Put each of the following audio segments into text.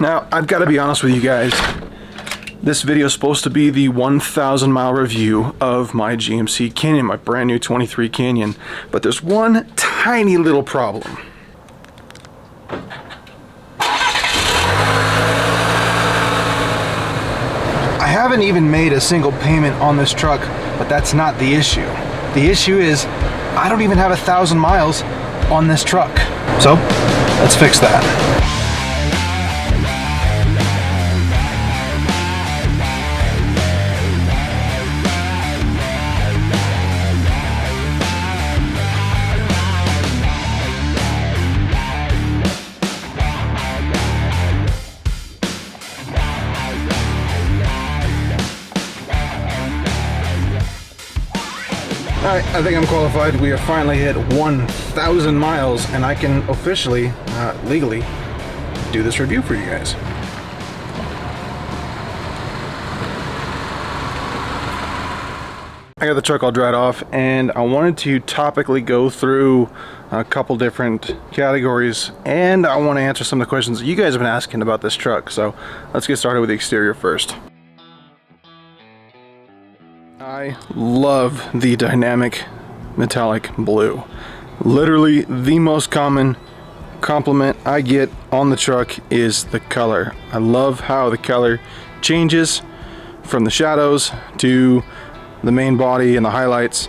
Now, I've got to be honest with you guys. This video is supposed to be the 1,000 mile review of my GMC Canyon, my brand new 23 Canyon. But there's one tiny little problem. I haven't even made a single payment on this truck, but that's not the issue. The issue is I don't even have 1,000 miles on this truck. So, let's fix that. Alright, I think I'm qualified. We have finally hit 1,000 miles and I can officially, legally, do this review for you guys. I got the truck all dried off and I wanted to topically go through a couple different categories and I want to answer some of the questions that you guys have been asking about this truck. So let's get started with the exterior first. I love the dynamic metallic blue. Literally the most common compliment I get on the truck is the color. I love how the color changes from the shadows to the main body and the highlights.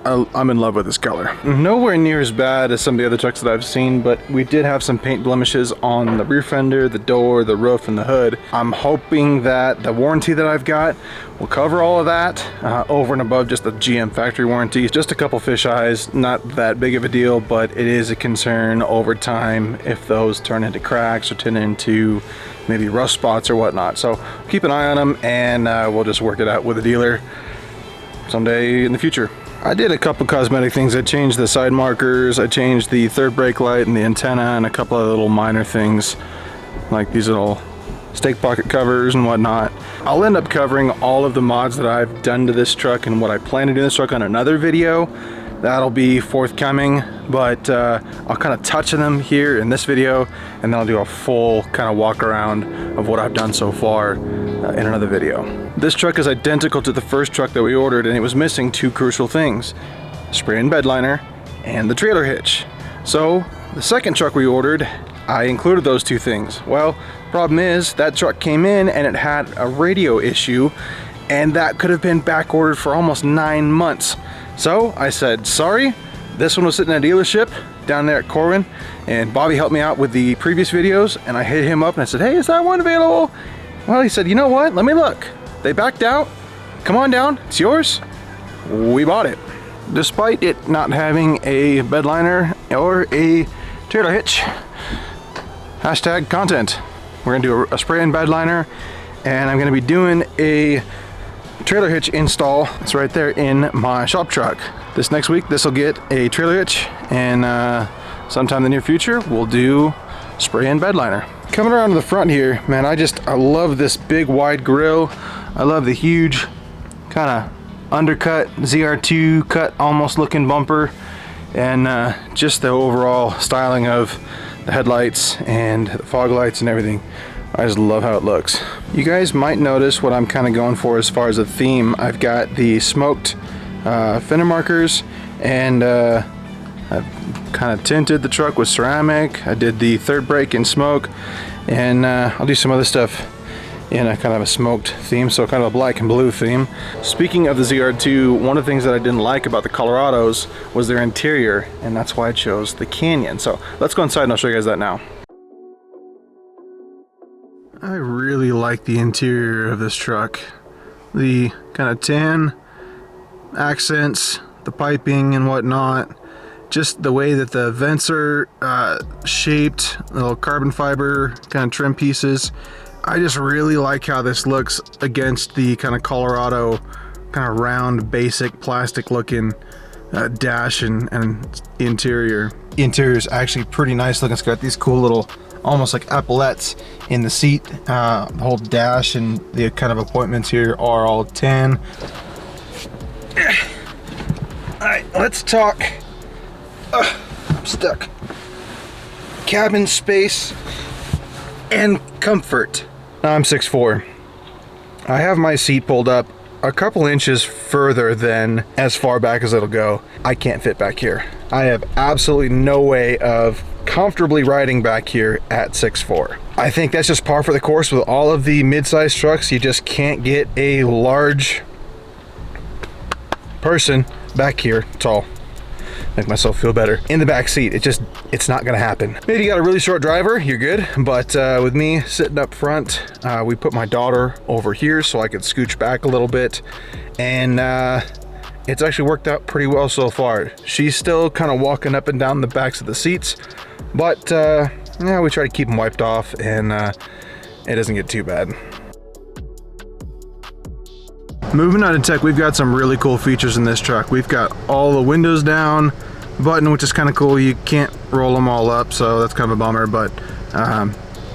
I'm in love with this color. Nowhere near as bad as some of the other trucks that I've seen, but we did have some paint blemishes on the rear fender, the door, the roof, and the hood. I'm hoping that the warranty that I've got will cover all of that over and above just the GM factory warranty. Just a couple fish eyes, not that big of a deal, but it is a concern over time if those turn into cracks or turn into maybe rust spots or whatnot. So keep an eye on them and we'll just work it out with the dealer someday in the future. I did a couple cosmetic things. I changed the side markers, I changed the third brake light and the antenna, and a couple of little minor things like these little stake pocket covers and whatnot. I'll end up covering all of the mods that I've done to this truck and what I plan to do to this truck on another video. That'll be forthcoming, but I'll kind of touch on them here in this video, and then I'll do a full kind of walk around of what I've done so far in another video. This truck is identical to the first truck that we ordered, and it was missing two crucial things: spray-in bed liner and the trailer hitch. So the second truck we ordered, I included those two things. Well, problem is that truck came in and it had a radio issue, and that could have been back ordered for almost 9 months. So I said, sorry, this one was sitting at a dealership down there at Corwin, and Bobby helped me out with the previous videos, and I hit him up and I said, hey, is that one available? Well, he said, you know what, let me look. They backed out, come on down, it's yours. We bought it. Despite it not having a bed liner or a trailer hitch, hashtag content. We're gonna do a spray-in bed liner, and I'm gonna be doing a trailer hitch install. It's right there in my shop truck. This next week, this will get a trailer hitch, and sometime in the near future, we'll do spray-in bed liner. Coming around to the front here, man, I love this big wide grille. I love the huge kind of undercut ZR2 cut almost looking bumper, and just the overall styling of the headlights and the fog lights and everything. I just love how it looks. You guys might notice what I'm kind of going for as far as a theme. I've got the smoked fender markers, and I've kind of tinted the truck with ceramic. I did the third brake in smoke, and I'll do some other stuff in a kind of a smoked theme, so kind of a black and blue theme. Speaking of the ZR2, one of the things that I didn't like about the Colorados was their interior, and that's why I chose the Canyon. So let's go inside and I'll show you guys that now. I really like the interior of this truck. The kind of tan accents, the piping and whatnot, just the way that the vents are shaped, little carbon fiber kind of trim pieces. I just really like how this looks against the kind of Colorado kind of round, basic plastic looking dash and interior. The interior is actually pretty nice looking. It's got these cool little almost like epaulettes in the seat. The whole dash and the kind of appointments here are all tan. Alright, let's talk. I'm stuck. Cabin space. and comfort. I'm 6'4". I have my seat pulled up a couple inches further than as far back as it'll go. I can't fit back here. I have absolutely no way of comfortably riding back here at 6'4". I think that's just par for the course with all of the mid-size trucks. You just can't get a large person back here tall. Make myself feel better in the back seat. It's not gonna happen. Maybe you got a really short driver, you're good, but with me sitting up front, we put my daughter over here so I could scooch back a little bit, and it's actually worked out pretty well so far. She's still kind of walking up and down the backs of the seats, but yeah, we try to keep them wiped off, and it doesn't get too bad. Moving on to tech, we've got some really cool features in this truck. We've got all the windows down, button, which is kind of cool. You can't roll them all up, so that's kind of a bummer, but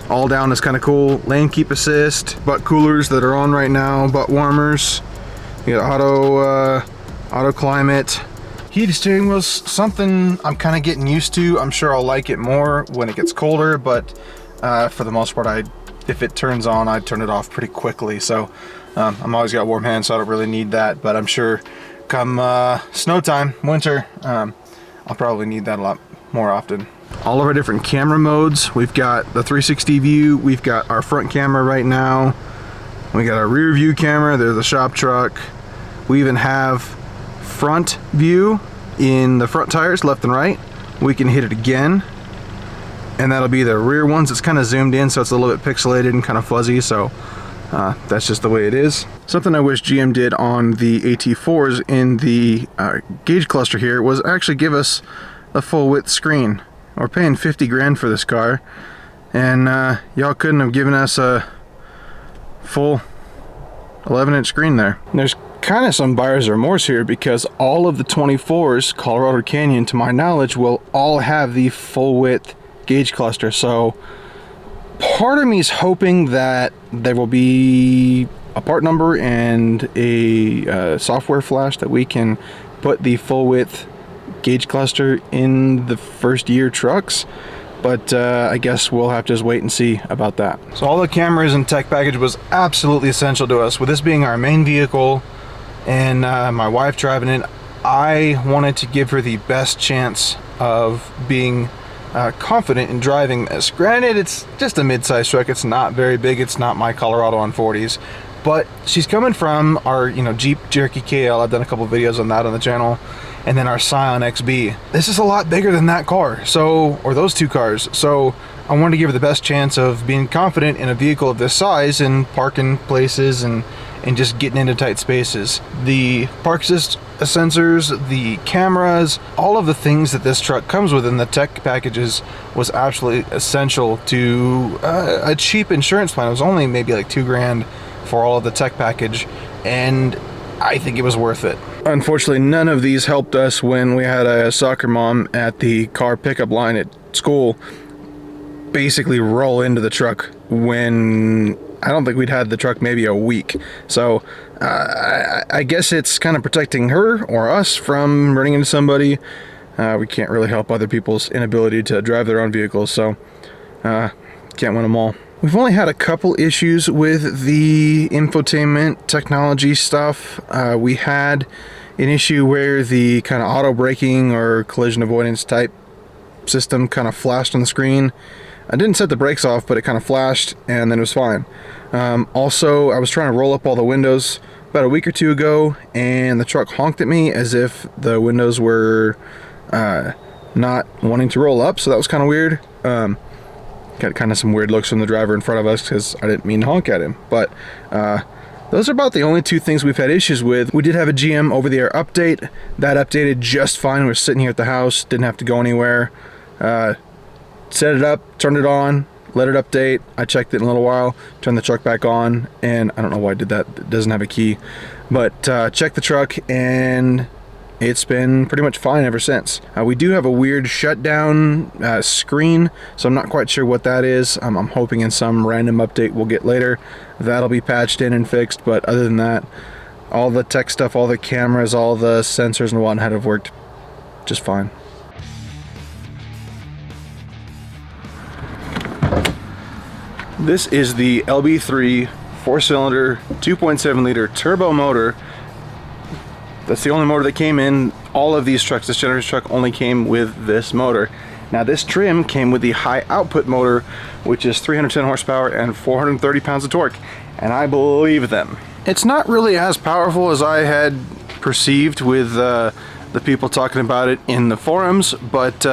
all down is kind of cool. Lane keep assist, butt coolers that are on right now, butt warmers. You got auto climate. Heated steering wheel's something I'm kind of getting used to. I'm sure I'll like it more when it gets colder, but for the most part, if it turns on, I turn it off pretty quickly. So I'm always got warm hands, so I don't really need that, but I'm sure come snow time, winter, I'll probably need that a lot more often. All of our different camera modes. We've got the 360 view, we've got our front camera right now, we got our rear view camera, there's the shop truck. We even have front view in the front tires, left and right. We can hit it again, and that'll be the rear ones. It's kind of zoomed in, so it's a little bit pixelated and kind of fuzzy, so that's just the way it is. Something I wish GM did on the AT4s in the gauge cluster here was actually give us a full width screen. We're paying 50 grand for this car, and y'all couldn't have given us a full 11-inch screen there. There's kind of some buyer's remorse here because all of the 24s, Colorado Canyon, to my knowledge, will all have the full width gauge cluster. So part of me is hoping that there will be a part number and a software flash that we can put the full width gauge cluster in the first year trucks, but I guess we'll have to just wait and see about that. So all the cameras and tech package was absolutely essential to us. With this being our main vehicle and my wife driving it, I wanted to give her the best chance of being confident in driving this. Granted, it's just a mid-size truck. It's not very big. It's not my Colorado on 40s, but she's coming from our Jeep Cherokee KL. I've done a couple of videos on that on the channel, and then our Scion XB. This is a lot bigger than that car, or those two cars. So I wanted to give her the best chance of being confident in a vehicle of this size and parking places and just getting into tight spaces. The park assist sensors, the cameras, all of the things that this truck comes with in the tech packages was absolutely essential to a cheap insurance plan. It was only maybe like $2 grand for all of the tech package, and I think it was worth it. Unfortunately, none of these helped us when we had a soccer mom at the car pickup line at school basically roll into the truck when I don't think we'd had the truck maybe a week. So I guess it's kind of protecting her or us from running into somebody. We can't really help other people's inability to drive their own vehicles, so can't win them all. We've only had a couple issues with the infotainment technology stuff. We had an issue where the kind of auto braking or collision avoidance type system kind of flashed on the screen. I didn't set the brakes off, but it kind of flashed, and then it was fine. Also, I was trying to roll up all the windows about a week or two ago, and the truck honked at me as if the windows were not wanting to roll up, so that was kind of weird. Got kind of some weird looks from the driver in front of us because I didn't mean to honk at him. But those are about the only two things we've had issues with. We did have a GM over-the-air update. That updated just fine. We were sitting here at the house, didn't have to go anywhere. Set it up, turned it on, let it update. I checked it in a little while, turned the truck back on, and I don't know why I did that. It doesn't have a key. But checked the truck, and it's been pretty much fine ever since. We do have a weird shutdown screen, so I'm not quite sure what that is. I'm hoping in some random update we'll get later that'll be patched in and fixed, but other than that, all the tech stuff, all the cameras, all the sensors and whatnot have worked just fine. This is the LB3 4-cylinder 2.7 liter turbo motor. That's the only motor that came in all of these trucks. This generation truck only came with this motor. Now this trim came with the high output motor, which is 310 horsepower and 430 pounds of torque, and I believe them. It's not really as powerful as I had perceived with the people talking about it in the forums, but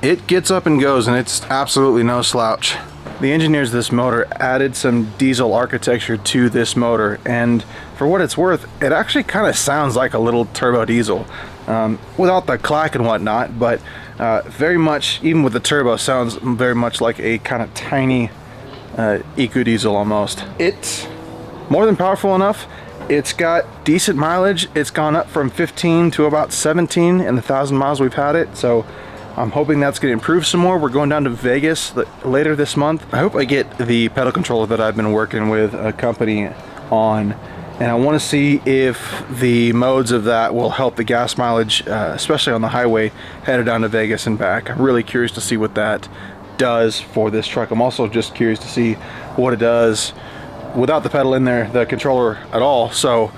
it gets up and goes, and it's absolutely no slouch. The engineers of this motor added some diesel architecture to this motor, and for what it's worth, it actually kind of sounds like a little turbo diesel, without the clack and whatnot, but very much, even with the turbo, sounds very much like a kind of tiny eco diesel almost. It's more than powerful enough. It's got decent mileage. It's gone up from 15 to about 17 in the 1,000 miles we've had it, so I'm hoping that's going to improve some more. We're going down to Vegas later this month. I hope I get the pedal controller that I've been working with a company on, and I want to see if the modes of that will help the gas mileage, especially on the highway headed down to Vegas and back. I'm really curious to see what that does for this truck. I'm also just curious to see what it does without the pedal in there, the controller at all. So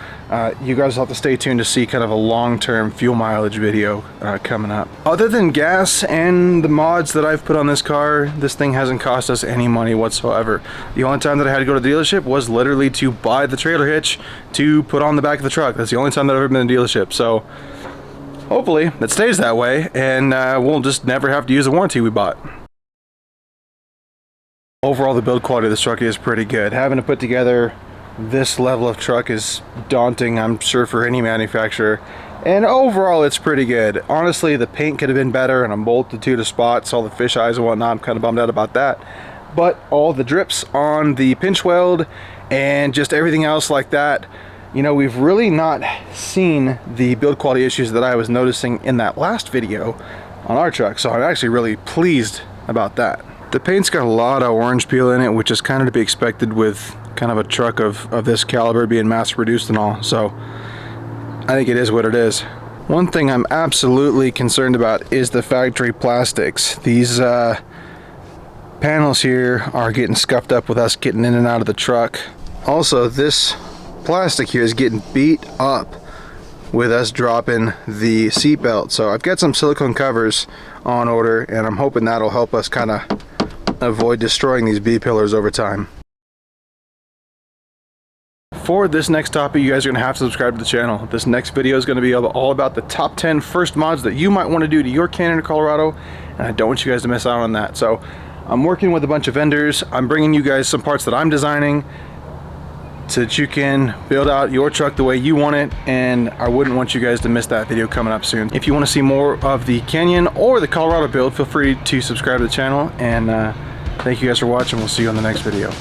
you guys will have to stay tuned to see kind of a long-term fuel mileage video coming up. Other than gas and the mods that I've put on this car, this thing hasn't cost us any money whatsoever. The only time that I had to go to the dealership was literally to buy the trailer hitch to put on the back of the truck. That's the only time that I've ever been to the dealership. So hopefully that stays that way, and we'll just never have to use the warranty we bought. Overall, the build quality of this truck is pretty good. Having to put together this level of truck is daunting, I'm sure, for any manufacturer. And overall, it's pretty good. Honestly, the paint could have been better, and a multitude of spots, all the fish eyes and whatnot. I'm kind of bummed out about that. But all the drips on the pinch weld and just everything else like that, you know, we've really not seen the build quality issues that I was noticing in that last video on our truck. So I'm actually really pleased about that. The paint's got a lot of orange peel in it, which is kind of to be expected with kind of a truck of this caliber being mass produced and all. So I think it is what it is. One thing I'm absolutely concerned about is the factory plastics. These panels here are getting scuffed up with us getting in and out of the truck. Also, this plastic here is getting beat up with us dropping the seat belt. So I've got some silicone covers on order, and I'm hoping that'll help us kind of avoid destroying these B-pillars over time. For this next topic, you guys are going to have to subscribe to the channel. This next video is going to be all about the top 10 first mods that you might want to do to your Canyon or Colorado, and I don't want you guys to miss out on that. So I'm working with a bunch of vendors. I'm bringing you guys some parts that I'm designing so that you can build out your truck the way you want it, and I wouldn't want you guys to miss that video coming up soon. If you want to see more of the Canyon or the Colorado build, feel free to subscribe to the channel, and thank you guys for watching. We'll see you on the next video.